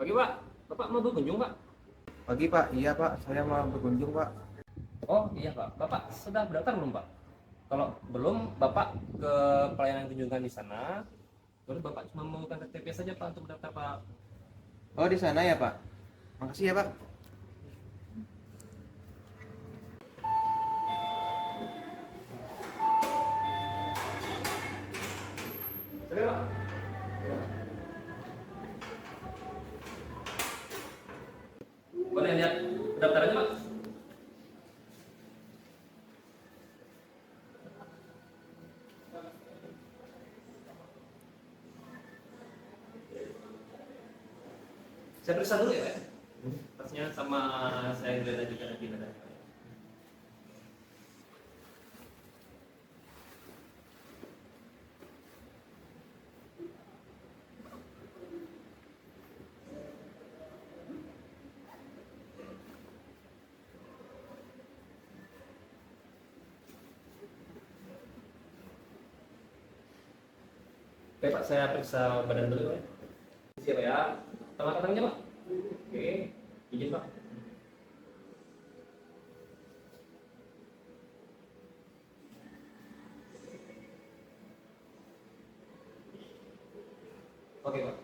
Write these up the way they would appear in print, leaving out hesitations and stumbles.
Pagi Pak, Bapak mau berkunjung Pak? Pagi Pak, iya Pak, saya mau berkunjung Pak. Oh iya Pak, Bapak sudah berdaftar belum Pak? Kalau belum, Bapak ke pelayanan kunjungan di sana, terus Bapak cuma mau KTP saja Pak untuk berdaftar Pak. Oh di sana ya Pak, makasih ya Pak. Oke Pak. Boleh lihat pendaftarannya Pak? Saya periksa dulu ya Pak. Tasnya sama saya geledah juga nanti ada. Oke Pak, saya periksa badan dulu ya. Siap ya. Tengah tangannya Pak. Oke, izin Pak. Oke Pak.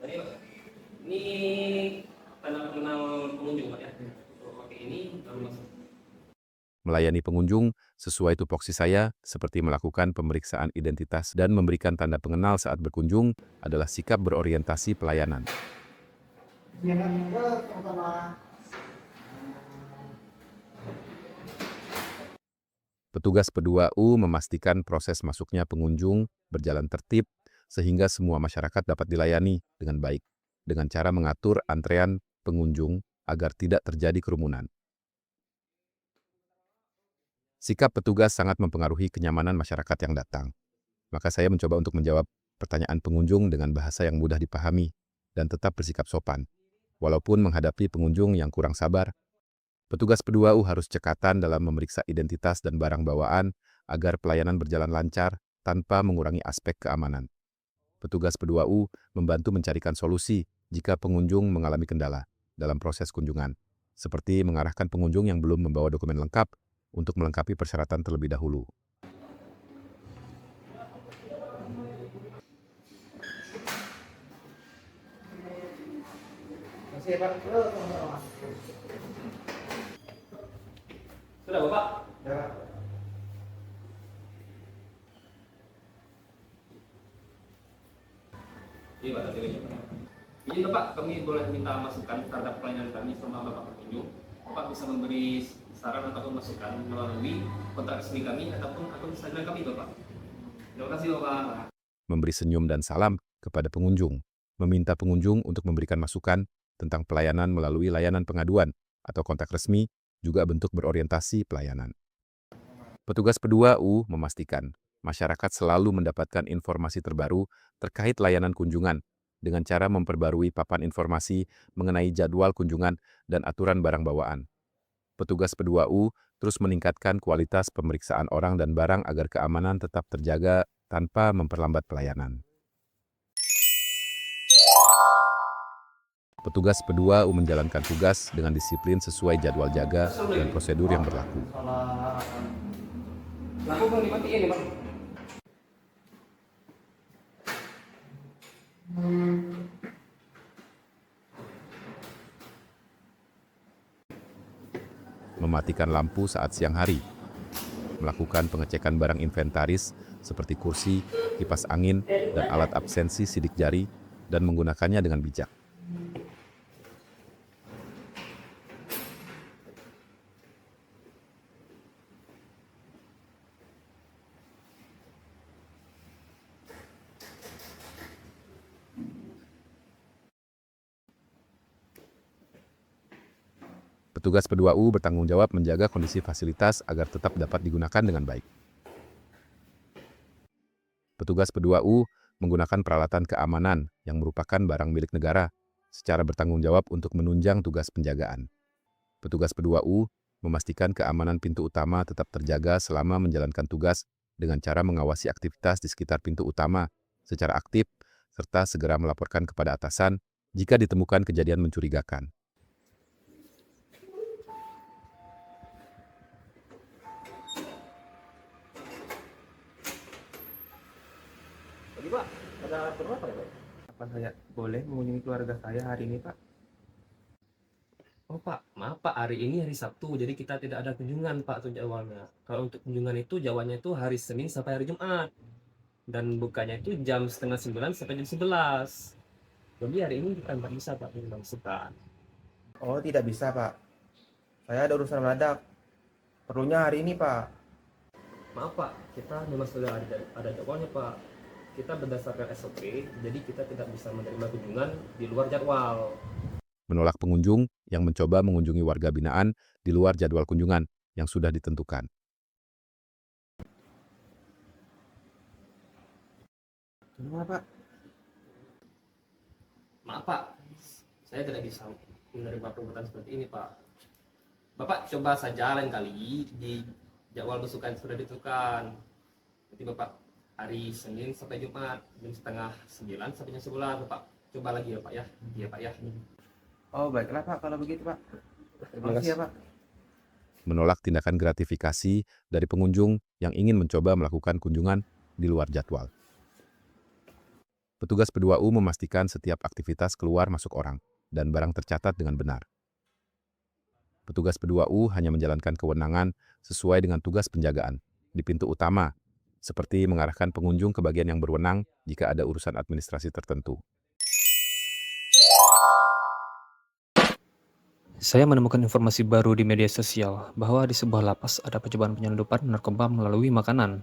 Tadi Pak, ini tanda pengenal pengunjung Pak ya. Untuk pakai ini baru masuk. Melayani pengunjung sesuai tupoksi saya, seperti melakukan pemeriksaan identitas dan memberikan tanda pengenal saat berkunjung, adalah sikap berorientasi pelayanan. Petugas P2U memastikan proses masuknya pengunjung berjalan tertib, sehingga semua masyarakat dapat dilayani dengan baik, dengan cara mengatur antrean pengunjung agar tidak terjadi kerumunan. Sikap petugas sangat mempengaruhi kenyamanan masyarakat yang datang. Maka saya mencoba untuk menjawab pertanyaan pengunjung dengan bahasa yang mudah dipahami dan tetap bersikap sopan. Walaupun menghadapi pengunjung yang kurang sabar, petugas P2U harus cekatan dalam memeriksa identitas dan barang bawaan agar pelayanan berjalan lancar tanpa mengurangi aspek keamanan. Petugas P2U membantu mencarikan solusi jika pengunjung mengalami kendala dalam proses kunjungan, seperti mengarahkan pengunjung yang belum membawa dokumen lengkap untuk melengkapi persyaratan terlebih dahulu. Makasih ya Pak. Sudah Bapak? Ya Pak. Iya Pak, tadi aja Pak. Izin Bapak, kami boleh minta masukan terhadap pelayanan kami selama Bapak berkunjung. Bapak bisa memberi saran ataupun masukan melalui kontak resmi kami ataupun akun Instagram kami Bapak. Terima kasih Bapak. Memberi senyum dan salam kepada pengunjung, meminta pengunjung untuk memberikan masukan tentang pelayanan melalui layanan pengaduan atau kontak resmi, juga bentuk berorientasi pelayanan. Petugas P2U memastikan masyarakat selalu mendapatkan informasi terbaru terkait layanan kunjungan dengan cara memperbarui papan informasi mengenai jadwal kunjungan dan aturan barang bawaan. Petugas P2U terus meningkatkan kualitas pemeriksaan orang dan barang agar keamanan tetap terjaga tanpa memperlambat pelayanan. Petugas P2U menjalankan tugas dengan disiplin sesuai jadwal jaga dan prosedur yang berlaku. Lampu belum dimatiin nih Bang. Mematikan lampu saat siang hari, melakukan pengecekan barang inventaris seperti kursi, kipas angin, dan alat absensi sidik jari, dan menggunakannya dengan bijak. Petugas P2U bertanggung jawab menjaga kondisi fasilitas agar tetap dapat digunakan dengan baik. Petugas P2U menggunakan peralatan keamanan yang merupakan barang milik negara secara bertanggung jawab untuk menunjang tugas penjagaan. Petugas P2U memastikan keamanan pintu utama tetap terjaga selama menjalankan tugas dengan cara mengawasi aktivitas di sekitar pintu utama secara aktif serta segera melaporkan kepada atasan jika ditemukan kejadian mencurigakan. Jadi Pak, ada perlu apa ya Pak? Apa saya boleh mengunjungi keluarga saya hari ini, Pak? Oh Pak, maaf Pak, hari ini hari Sabtu, jadi kita tidak ada kunjungan Pak untuk jadwalnya. Kalau untuk kunjungan itu jadwalnya itu hari Senin sampai hari Jumat. Dan bukanya itu jam setengah 9 sampai jam 11. Jadi hari ini kita nggak bisa Pak dimasukkan. Oh, tidak bisa, Pak. Saya ada urusan mendadak. Perlunya hari ini, Pak. Maaf Pak, kita memang sudah ada jadwalnya Pak. Kita berdasarkan SOP, jadi kita tidak bisa menerima kunjungan di luar jadwal. Menolak pengunjung yang mencoba mengunjungi warga binaan di luar jadwal kunjungan yang sudah ditentukan. Gimana, Pak? Maaf Pak, saya tidak bisa menerima perbuatan seperti ini Pak. Bapak coba saja lain kali di jadwal besukan sudah ditentukan. Nanti Bapak hari Senin sampai Jumat jam setengah 9 sampai jam 11 Bapak coba lagi ya Pak ya. Iya Pak ya. Oh, baiklah, Pak. Kalau begitu, Pak. Terima kasih ya, Pak. Menolak tindakan gratifikasi dari pengunjung yang ingin mencoba melakukan kunjungan di luar jadwal. Petugas P2U memastikan setiap aktivitas keluar masuk orang dan barang tercatat dengan benar. Petugas P2U hanya menjalankan kewenangan sesuai dengan tugas penjagaan di pintu utama, seperti mengarahkan pengunjung ke bagian yang berwenang jika ada urusan administrasi tertentu. Saya menemukan informasi baru di media sosial bahwa di sebuah lapas ada percobaan penyelundupan narkoba melalui makanan.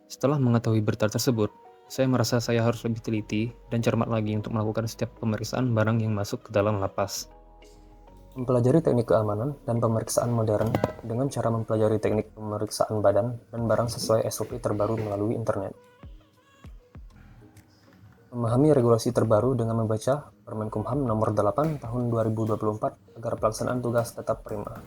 Setelah mengetahui berita tersebut, saya merasa saya harus lebih teliti dan cermat lagi untuk melakukan setiap pemeriksaan barang yang masuk ke dalam lapas. Mempelajari teknik keamanan dan pemeriksaan modern dengan cara mempelajari teknik pemeriksaan badan dan barang sesuai SOP terbaru melalui internet. Memahami regulasi terbaru dengan membaca Permenkumham nomor 8 tahun 2024 agar pelaksanaan tugas tetap prima.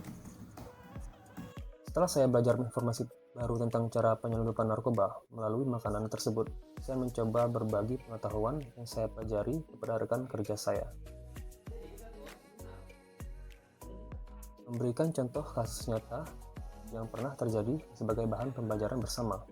Setelah saya belajar informasi baru tentang cara penyelundupan narkoba melalui makanan tersebut, saya mencoba berbagi pengetahuan yang saya pelajari kepada rekan kerja saya. Memberikan contoh kasus nyata yang pernah terjadi sebagai bahan pembelajaran bersama.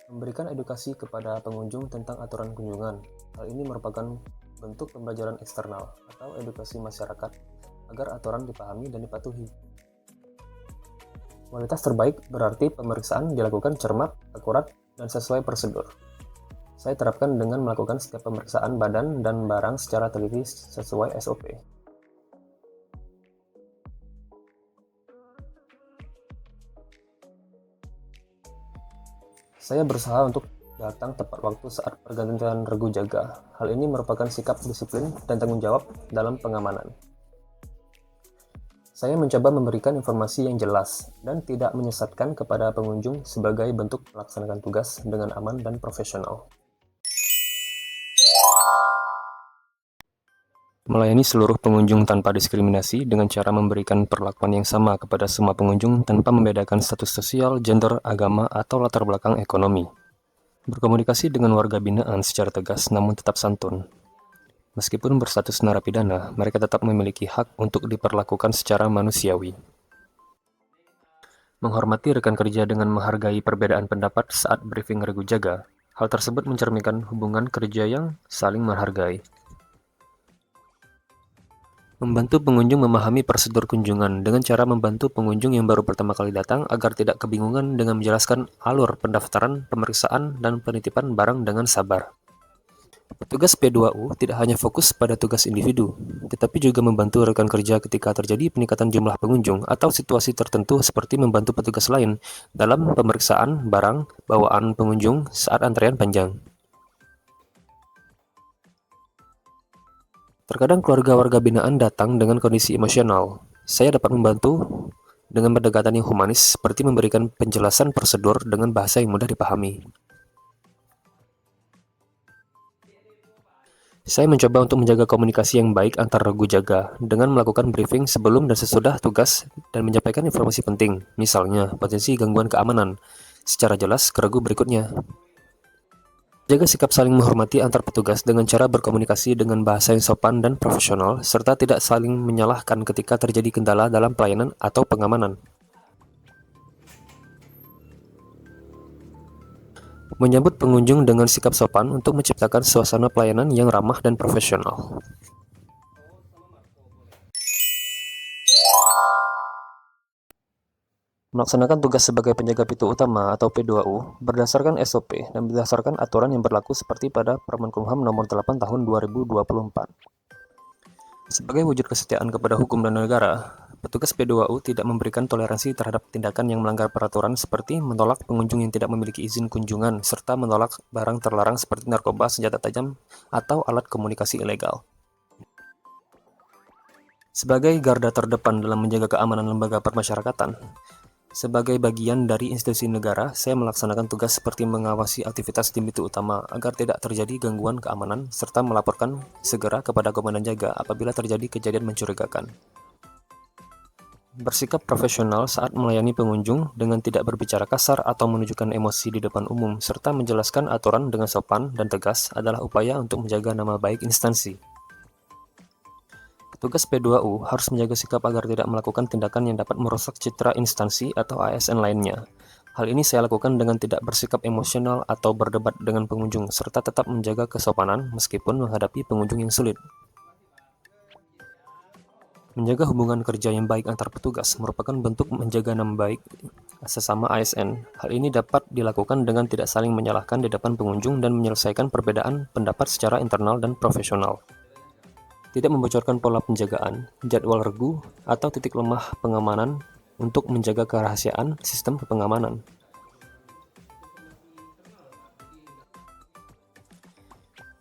Memberikan edukasi kepada pengunjung tentang aturan kunjungan. Hal ini merupakan bentuk pembelajaran eksternal atau edukasi masyarakat agar aturan dipahami dan dipatuhi. Kualitas terbaik berarti pemeriksaan dilakukan cermat, akurat, dan sesuai prosedur. Saya terapkan dengan melakukan setiap pemeriksaan badan dan barang secara teliti sesuai SOP. Saya berusaha untuk datang tepat waktu saat pergantian regu jaga. Hal ini merupakan sikap disiplin dan tanggung jawab dalam pengamanan. Saya mencoba memberikan informasi yang jelas dan tidak menyesatkan kepada pengunjung sebagai bentuk melaksanakan tugas dengan aman dan profesional. Melayani seluruh pengunjung tanpa diskriminasi dengan cara memberikan perlakuan yang sama kepada semua pengunjung tanpa membedakan status sosial, gender, agama, atau latar belakang ekonomi. Berkomunikasi dengan warga binaan secara tegas namun tetap santun. Meskipun berstatus narapidana, mereka tetap memiliki hak untuk diperlakukan secara manusiawi. Menghormati rekan kerja dengan menghargai perbedaan pendapat saat briefing regu jaga. Hal tersebut mencerminkan hubungan kerja yang saling menghargai. Membantu pengunjung memahami prosedur kunjungan dengan cara membantu pengunjung yang baru pertama kali datang agar tidak kebingungan dengan menjelaskan alur pendaftaran, pemeriksaan, dan penitipan barang dengan sabar. Petugas P2U tidak hanya fokus pada tugas individu, tetapi juga membantu rekan kerja ketika terjadi peningkatan jumlah pengunjung atau situasi tertentu seperti membantu petugas lain dalam pemeriksaan barang bawaan pengunjung saat antrean panjang. Terkadang keluarga warga binaan datang dengan kondisi emosional. Saya dapat membantu dengan pendekatan yang humanis seperti memberikan penjelasan prosedur dengan bahasa yang mudah dipahami. Saya mencoba untuk menjaga komunikasi yang baik antar regu jaga dengan melakukan briefing sebelum dan sesudah tugas dan menyampaikan informasi penting, misalnya potensi gangguan keamanan, secara jelas ke regu berikutnya. Jaga sikap saling menghormati antar petugas dengan cara berkomunikasi dengan bahasa yang sopan dan profesional, serta tidak saling menyalahkan ketika terjadi kendala dalam pelayanan atau pengamanan. Menyambut pengunjung dengan sikap sopan untuk menciptakan suasana pelayanan yang ramah dan profesional. Melaksanakan tugas sebagai penjaga pintu utama atau P2U berdasarkan SOP dan berdasarkan aturan yang berlaku seperti pada Permenkumham Nomor 8 Tahun 2024. Sebagai wujud kesetiaan kepada hukum dan negara, petugas P2U tidak memberikan toleransi terhadap tindakan yang melanggar peraturan seperti menolak pengunjung yang tidak memiliki izin kunjungan serta menolak barang terlarang seperti narkoba, senjata tajam, atau alat komunikasi ilegal. Sebagai garda terdepan dalam menjaga keamanan lembaga permasyarakatan, sebagai bagian dari institusi negara, saya melaksanakan tugas seperti mengawasi aktivitas tim itu utama agar tidak terjadi gangguan keamanan serta melaporkan segera kepada komandan jaga apabila terjadi kejadian mencurigakan. Bersikap profesional saat melayani pengunjung dengan tidak berbicara kasar atau menunjukkan emosi di depan umum serta menjelaskan aturan dengan sopan dan tegas adalah upaya untuk menjaga nama baik instansi. Petugas P2U harus menjaga sikap agar tidak melakukan tindakan yang dapat merusak citra instansi atau ASN lainnya. Hal ini saya lakukan dengan tidak bersikap emosional atau berdebat dengan pengunjung, serta tetap menjaga kesopanan meskipun menghadapi pengunjung yang sulit. Menjaga hubungan kerja yang baik antar petugas merupakan bentuk menjaga nama baik sesama ASN. Hal ini dapat dilakukan dengan tidak saling menyalahkan di depan pengunjung dan menyelesaikan perbedaan pendapat secara internal dan profesional. Tidak membocorkan pola penjagaan, jadwal regu, atau titik lemah pengamanan untuk menjaga kerahasiaan sistem pengamanan.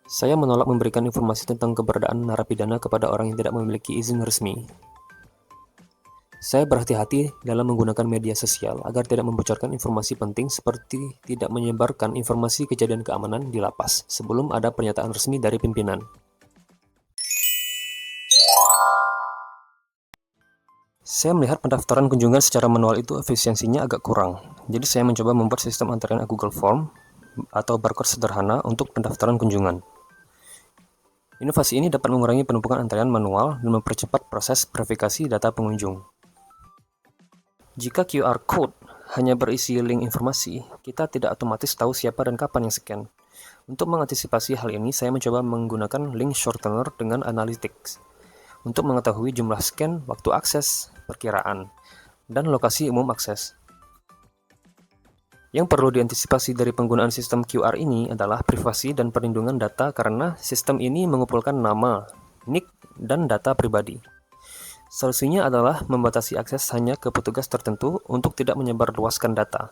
Saya menolak memberikan informasi tentang keberadaan narapidana kepada orang yang tidak memiliki izin resmi. Saya berhati-hati dalam menggunakan media sosial agar tidak membocorkan informasi penting seperti tidak menyebarkan informasi kejadian keamanan di lapas sebelum ada pernyataan resmi dari pimpinan. Saya melihat pendaftaran kunjungan secara manual itu efisiensinya agak kurang, jadi saya mencoba membuat sistem antrean Google Form atau barcode sederhana untuk pendaftaran kunjungan. Inovasi ini dapat mengurangi penumpukan antrean manual dan mempercepat proses verifikasi data pengunjung. Jika QR Code hanya berisi link informasi, kita tidak otomatis tahu siapa dan kapan yang scan. Untuk mengantisipasi hal ini, saya mencoba menggunakan link shortener dengan analytics untuk mengetahui jumlah scan, waktu akses, perkiraan, dan lokasi umum akses. Yang perlu diantisipasi dari penggunaan sistem QR ini adalah privasi dan perlindungan data karena sistem ini mengumpulkan nama, nick, dan data pribadi. Solusinya adalah membatasi akses hanya ke petugas tertentu untuk tidak menyebarluaskan data.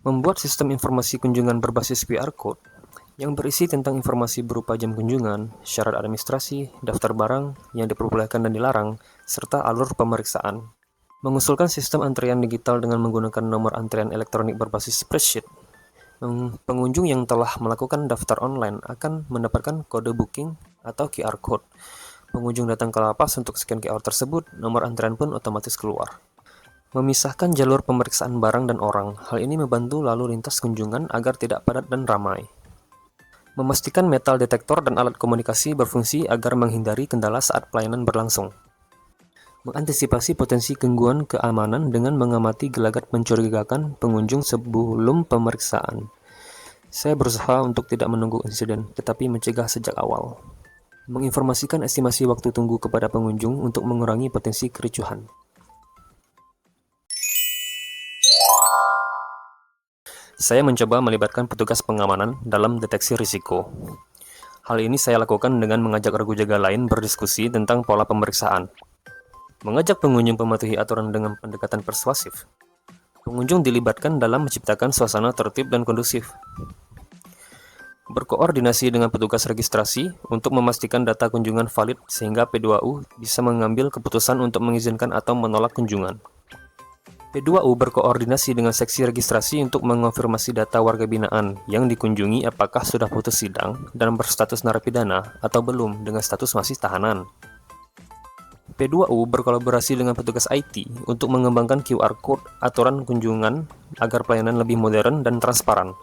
Membuat sistem informasi kunjungan berbasis QR Code yang berisi tentang informasi berupa jam kunjungan, syarat administrasi, daftar barang yang diperbolehkan dan dilarang, serta alur pemeriksaan. Mengusulkan sistem antrian digital dengan menggunakan nomor antrian elektronik berbasis spreadsheet. Pengunjung yang telah melakukan daftar online akan mendapatkan kode booking atau QR code. Pengunjung datang ke lapas untuk scan QR tersebut, nomor antrian pun otomatis keluar. Memisahkan jalur pemeriksaan barang dan orang. Hal ini membantu lalu lintas kunjungan agar tidak padat dan ramai. Memastikan metal detektor dan alat komunikasi berfungsi agar menghindari kendala saat pelayanan berlangsung. Mengantisipasi potensi gangguan keamanan dengan mengamati gelagat mencurigakan pengunjung sebelum pemeriksaan. Saya berusaha untuk tidak menunggu insiden, tetapi mencegah sejak awal. Menginformasikan estimasi waktu tunggu kepada pengunjung untuk mengurangi potensi kericuhan. Saya mencoba melibatkan petugas pengamanan dalam deteksi risiko. Hal ini saya lakukan dengan mengajak regu jaga lain berdiskusi tentang pola pemeriksaan. Mengajak pengunjung mematuhi aturan dengan pendekatan persuasif. Pengunjung dilibatkan dalam menciptakan suasana tertib dan kondusif. Berkoordinasi dengan petugas registrasi untuk memastikan data kunjungan valid sehingga P2U bisa mengambil keputusan untuk mengizinkan atau menolak kunjungan. P2U berkoordinasi dengan seksi registrasi untuk mengonfirmasi data warga binaan yang dikunjungi apakah sudah putus sidang dan berstatus narapidana atau belum dengan status masih tahanan. P2U berkolaborasi dengan petugas IT untuk mengembangkan QR Code aturan kunjungan agar pelayanan lebih modern dan transparan.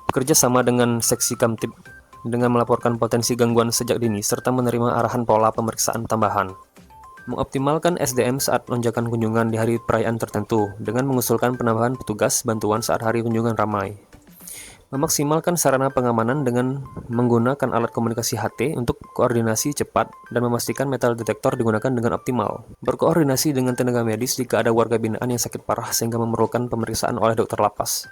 Bekerja sama dengan seksi Kamtib dengan melaporkan potensi gangguan sejak dini serta menerima arahan pola pemeriksaan tambahan. Mengoptimalkan SDM saat lonjakan kunjungan di hari perayaan tertentu dengan mengusulkan penambahan petugas bantuan saat hari kunjungan ramai. Memaksimalkan sarana pengamanan dengan menggunakan alat komunikasi HT untuk koordinasi cepat dan memastikan metal detektor digunakan dengan optimal. Berkoordinasi dengan tenaga medis jika ada warga binaan yang sakit parah sehingga memerlukan pemeriksaan oleh dokter lapas.